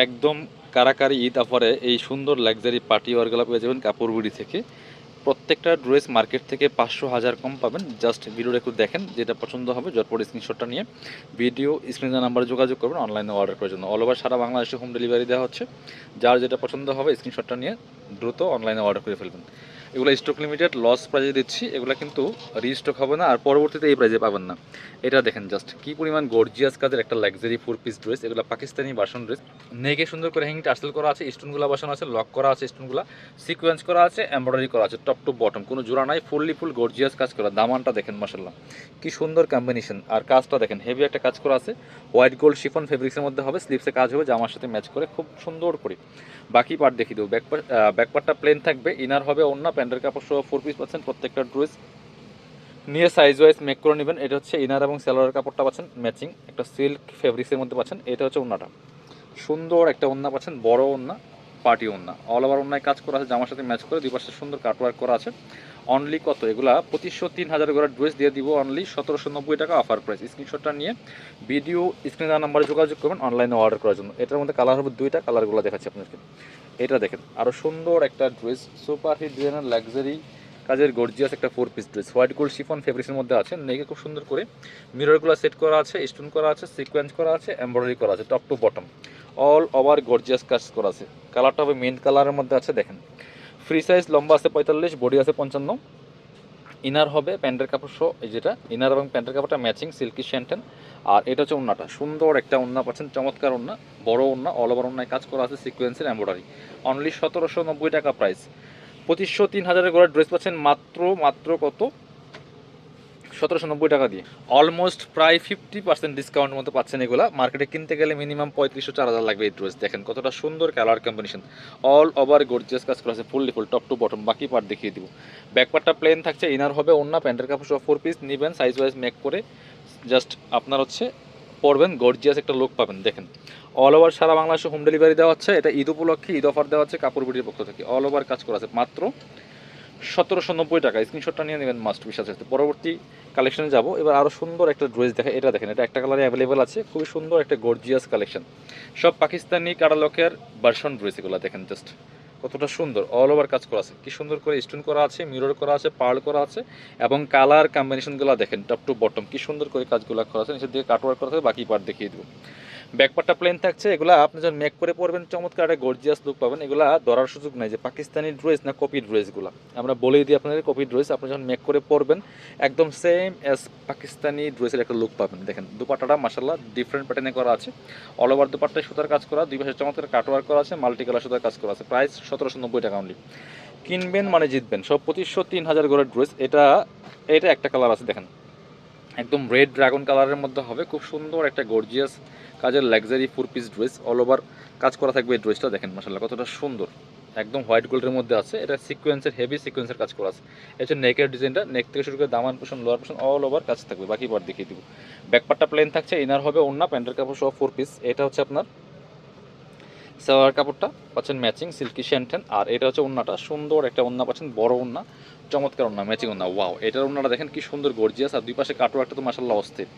একদম কারাকারি ঈদ অফারে এই সুন্দর লাক্সারি পার্টি ওয়ারগুলো পেয়ে যাবেন কাপড় থেকে। প্রত্যেকটা ড্রেস মার্কেট থেকে 500 1000 কম পাবেন। জাস্ট ভিডিওটা একটু দেখেন, যেটা পছন্দ হবে ঝটপট স্ক্রিনশটটা নিয়ে ভিডিও স্ক্রিনের নাম্বারে যোগাযোগ করবেন অনলাইনে অর্ডার করার জন্য। অল ওভার সারা বাংলাদেশে হোম ডেলিভারি দেওয়া হচ্ছে। যার যেটা পছন্দ হবে স্ক্রিনশটটা নিয়ে দ্রুত অনলাইনে অর্ডার করে ফেলবেন। এগুলো স্টক লিমিটেড, লস প্রাইজে দিচ্ছি। এগুলো কিন্তু রিস্টক হবে না, আর পরবর্তীতে এই প্রাইজে পাবেন না। এটা দেখেন জাস্ট কি পরিমাণ গর্জিয়াস কাজের একটা লাক্সারি 4 পিস ড্রেস। এগুলো পাকিস্তানি ভার্সন ড্রেস। নেকে সুন্দর করে হ্যাঙ্গিং টার্সেল করা আছে, স্টোনগুলো বসানো আছে, লক করা আছে, স্টোনগুলো সিকোয়েন্স করা আছে, এমব্রয়ডারি করা আছে টপ টু বটম, কোনো জোড়া নাই, ফুল গর্জিয়াস কাজ করা। দামানটা দেখেন মাশাআল্লাহ কি সুন্দর কম্বিনেশন, আর কাজটা দেখেন হেভি একটা কাজ করা আছে। হোয়াইট গোল্ড শিফন ফেব্রিক্সের মধ্যে হবে, স্লিপসে কাজ হবে জামার সাথে ম্যাচ করে খুব সুন্দর করে। বাকি পার্ট দেখিয়ে দেবো। ব্যাকপার্টটা প্লেন থাকবে, ইনার হবে অন্য প্যান্টের কাপড় সহ 4 পিস পাচ্ছেন। প্রত্যেকটা ড্রেস নিয়ে সাইজ ওয়াইজ মেক করে নেবেন। এটা হচ্ছে ইনার এবং সেলোয়ারের কাপড়টা পাচ্ছেন ম্যাচিং, একটা সিল্ক ফেব্রিক্সের মধ্যে পাচ্ছেন। এটা হচ্ছে ওন্নাটা, সুন্দর একটা ওন্না পাচ্ছেন, বড় ওন্না, পার্টি ওন্না, অল ওভার ওন্নায় কাজ করা আছে, জামার সাথে ম্যাচ করে দুই পাশে সুন্দর কাটওয়ার্ক করা আছে। অনলি কত এগুলা 2500 3000 করে ড্রেস দিয়ে দিব অনলি 1790 টাকা অফার প্রাইস। স্ক্রিনশটটা নিয়ে ভিডিও স্ক্রিনের নাম্বারে যোগাযোগ করবেন অনলাইনে অর্ডার করার জন্য। এটার মধ্যে কালার হবে দুইটা, কালারগুলো দেখাচ্ছি আপনাদেরকে। এটা দেখেন আরও সুন্দর একটা dress, super hit designer luxury কাজের গর্জিয়াস একটা 4 piece dress. White gold chiffon ফেব্রিক্সের মধ্যে আছে। নেকে খুব সুন্দর করে মিররগুলো সেট করা আছে, স্টোন করা আছে, সিকোয়েন্স করা আছে, এমব্রয়ডারি করা আছে top to bottom, all over gorgeous কাজ করা আছে। কালারটা হবে মেন কালারের মধ্যে আছে দেখেন। ফ্রি সাইজ লম্বা আছে 45, বডি আছে 55। ইনার হবে প্যান্টের কাপড় সহ, এই যেটা ইনার এবং প্যান্টের কাপড়টা ম্যাচিং সিল্কি শ্যান্টেন। আর এটা হচ্ছে ওন্নাটা, সুন্দর একটা ওন্না পাচ্ছেন, চমৎকার ওন্না, বড় ওন্না, অল ওভার ওন্নায় কাজ করা আছে সিকোয়েন্সের এমব্রয়ডারি। অনলি 1790 টাকা প্রাইস। 2500 3000 করে ড্রেস পাচ্ছেন মাত্র কত 1790 টাকা দিয়ে। অলমোস্ট প্রায় 50% ডিসকাউন্টের মতো পাচ্ছেন এগুলা। মার্কেটে কিনতে গেলে মিনিমাম 3500 4000 লাগবে এই ড্রেস। দেখেন কতটা সুন্দর colour combination, all over gorgeous কাজ করা আছে ফুল টপ টু বটম। বাকি পার্ট দেখিয়ে দিব। ব্যাকপার্টটা প্লেন থাকছে, ইনার হবে ওন্না প্যান্টের কাপড় সহ 4 পিস নেবেন সাইজ ওয়াইজ মেক করে। জাস্ট আপনার হচ্ছে পরবেন, গর্জিয়াস একটা লুক পাবেন। দেখেন অল ওভার সারা বাংলাদেশে হোম ডেলিভারি দেওয়া হচ্ছে। এটা ঈদ উপলক্ষে ঈদ অফার দেওয়া হচ্ছে কাপড় বিটির পক্ষ থেকে। অল ওভার কাজ করা আছে মাত্র 1790 টাকা। স্ক্রিনশটটা নিয়ে নেবেন মাস্ট বিশ্বাস আছে। পরবর্তী কালেকশনে যাব। এবার আরও সুন্দর একটা ড্রেস দেখে, এটা দেখেন, এটা একটা কালারে অ্যাভেলেবেল আছে, খুবই সুন্দর একটা গর্জিয়াস কালেকশন। সব পাকিস্তানি কাটালকের ভার্সন ড্রেস এগুলো দেখেন জাস্ট কতটা সুন্দর, অল ওভার কাজ করা আছে, কি সুন্দর করে স্টোন করা আছে, মিরর করা আছে, পার্ল করা আছে, এবং কালার কম্বিনেশনগুলো দেখেন টপ টু বটম কি সুন্দর করে কাজগুলো করা আছে। নিচের দিকে কাটওয়ার্ক করা আছে, বাকি পার্ট দেখিয়ে দেবো। ব্যাকপার্টটা প্লেন থাকছে। এগুলো আপনি যখন মেক করে পরবেন চমৎকার একটা গর্জিয়াস লুক পাবেন। এগুলা ধরার সুযোগ নাই যে পাকিস্তানি ড্রেস না কপি ড্রেসগুলো। আমরা বলেই দিই আপনাদের কপি ড্রেস। আপনি যখন মেক করে পরবেন একদম সেম অ্যাজ পাকিস্তানি ড্রেসের একটা লুক পাবেন। দেখেন দুপাট্টাটা মাশাআল্লাহ ডিফারেন্ট প্যাটার্নে করা আছে। অল ওভার দুপাট্টায় সুতার কাজ করা, দুই পাশে চমৎকার কাটওয়ার্ক করা আছে, মাল্টি কালার সুতার কাজ করা আছে। প্রাইস 1790 টাকা অনলি। কিনবেন মানে জিতবেন। সব 2500 3000 করে ড্রেস। এটা একটা কালার আছে দেখেন, একদম রেড ড্রাগন কালারের মধ্যে হবে, খুব সুন্দর একটা গর্জিয়াস কাজের luxury 4 piece dress. All over কাজ করা থাকবে এই ড্রেসটা। দেখেন মাশাআল্লাহ কতটা সুন্দর, একদম হোয়াইট গোল্ডের মধ্যে আছে। এটা সিকোয়েন্সের হেভি সিকোয়েন্সের কাজ করা আছে। এটা হচ্ছে নেকের ডিজাইনটা, নেক থেকে শুরু করে দামান পোষণ লোয়ার পোষণ অল ওভার কাজ থাকবে। বাকি পার্ট দেখিয়ে দিব। ব্যাকপার্টটা প্লেন থাকছে, ইনার হবে ওন্না প্যান্টের কাপড় সহ 4 পিস। এটা হচ্ছে আপনার সালোয়ার কাপড়টা পাচ্ছেন ম্যাচিং সিল্কি শ্যান্টেন। আর এটা হচ্ছে ওন্নাটা, সুন্দর একটা ওন্না পাচ্ছেন, বড় ওন্না, চমৎকার ওন্না, ম্যাচিং ওন্না। ওয়াও, এটার ওন্নাটা দেখেন কি সুন্দর গর্জিয়াস। আর দুই পাশে কাটওয়ার্কটা তো মাশাআল্লাহ অস্থির।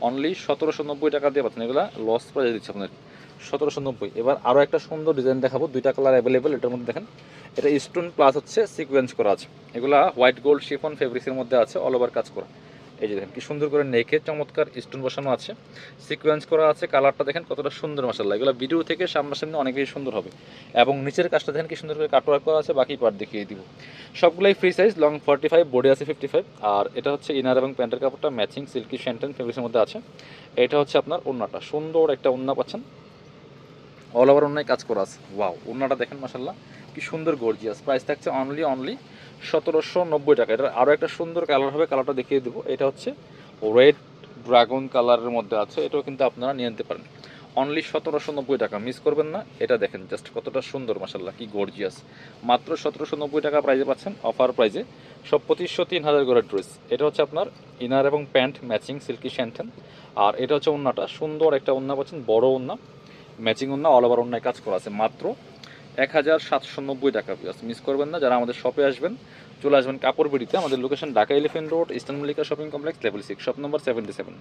অনলি 1790 টাকা দিয়ে পাচ্ছেন। এগুলো লস প্রাইস দিচ্ছে আপনার 1790। এবার আরও একটা সুন্দর ডিজাইন দেখাবো, দুইটা কালার অ্যাভেলেবেল। এটার মধ্যে দেখেন এটা স্টোন প্লাস হচ্ছে সিকোয়েন্স করা আছে। এগুলা হোয়াইট গোল্ড শিফন ফেব্রিক্সের মধ্যে আছে, অল ওভার কাজ করা। এই যে দেখেন কি সুন্দর করে নেকে চমৎকার স্টোন বসানো আছে, সিকোয়েন্স করা আছে। কালারটা দেখেন কতটা সুন্দর মাশাআল্লাহ। এগুলো ভিডিও থেকে সামনাসামনি অনেক বেশি সুন্দর হবে। এবং নিচের কাজটা দেখেন কি সুন্দর করে কাটওয়ার্ক করা আছে। বাকি পার্ট দেখিয়ে দিব। সবগুলাই ফ্রি সাইজ, লং 45, বডি আছে 55। আর এটা হচ্ছে ইনার এবং প্যান্টের কাপড়টা ম্যাচিং সিল্কি শ্যান্টেন ফেব্রিক্সের মধ্যে আছে। এটা হচ্ছে আপনার ওন্নাটা, সুন্দর একটা ওন্না পাচ্ছেন, অল ওভার ওন্নায় কাজ করা আছে। ওয়াও, ওন্নাটা দেখেন মাশাআল্লাহ কি সুন্দর গর্জিয়াস। প্রাইস থাকছে অনলি 1790 টাকা। এটার আরও একটা সুন্দর কালার হবে, কালারটা দেখিয়ে দেবো। এটা হচ্ছে রেড ড্রাগন কালারের মধ্যে আছে, এটাও কিন্তু আপনারা নিয়ে নিতে পারেন। অনলি 1790 টাকা, মিস করবেন না। এটা দেখেন জাস্ট কতটা সুন্দর মাশাআল্লাহ, কি গর্জিয়াস। মাত্র 1790 টাকা প্রাইজে পাচ্ছেন, অফার প্রাইজে। সব 2500 3000 করে ড্রেস। এটা হচ্ছে আপনার ইনার এবং প্যান্ট ম্যাচিং সিল্কি শ্যান্টেন। আর এটা হচ্ছে ওন্নাটা, সুন্দর একটা ওন্না পাচ্ছেন, বড় ওন্না, ম্যাচিং ওন্না, অল ওভার ওন্নায় কাজ করা আছে। মাত্র 1790 টাকা। মিস করবেন না। যারা আমাদের শপে আসবেন চলে আসবেন কাপড় বিড়িতে। আমাদের location Dhaka elephant road, eastern Mallika shopping complex, level 6, shop number 77।